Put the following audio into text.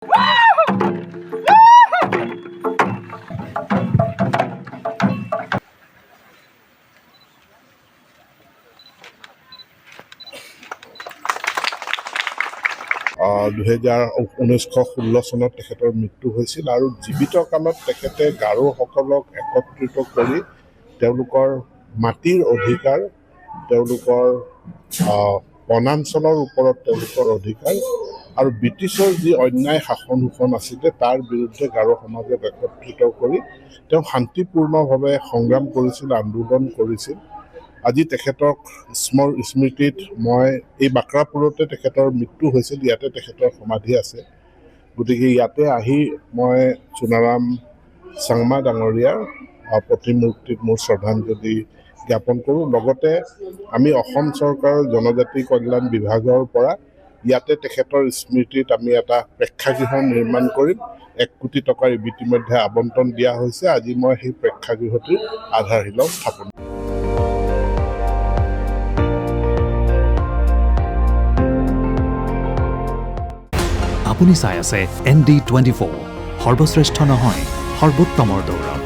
1916 চনত তেখেতৰ মৃত্যু হৈছিল আৰু জীৱিত কালত তেখেতে গাৰোসকলক একত্ৰিত কৰি তেওঁলোকৰ মাটিৰ অধিকাৰ, তেওঁলোকৰ বনাঞ্চলৰ ওপৰত তেওঁলোকৰ অধিকাৰ আৰু ব্ৰিটিছৰ যি অন্যায় শাসন শোষণ আছিলে তাৰ বিৰুদ্ধে গাৰো সমাজক একত্ৰিত কৰি তেওঁ শান্তিপূৰ্ণভাৱে সংগ্ৰাম কৰিছিল, আন্দোলন কৰিছিল। আজি তেখেতক স্মৃতিত মই এই বাক্ৰাপুৰতে তেখেতৰ মৃত্যু হৈছিল, ইয়াতে তেখেতৰ সমাধি আছে। গতিকে ইয়াতে আহি মই চুনাৰাম চাংমা ডাঙৰীয়াৰ প্ৰতিমূৰ্তিত মোৰ শ্ৰদ্ধাঞ্জলি জ্ঞাপন কৰোঁ। লগতে আমি অসম চৰকাৰৰ জনজাতি কল্যাণ বিভাগৰ পৰা ইয়াতে তেখেতৰ স্মৃতিত আমি এটা প্ৰেক্ষাগৃহ নিৰ্মাণ কৰিম। 1 কোটি টকাৰ ইতিমধ্যে আবণ্টন দিয়া হৈছে। আজি মই সেই প্ৰেক্ষাগৃহটিৰ আধাৰশিলা স্থাপন কৰিম। আপুনি চাই আছে ND24, সৰ্বশ্ৰেষ্ঠ নহয় সৰ্বোত্তমৰ দৌৰ।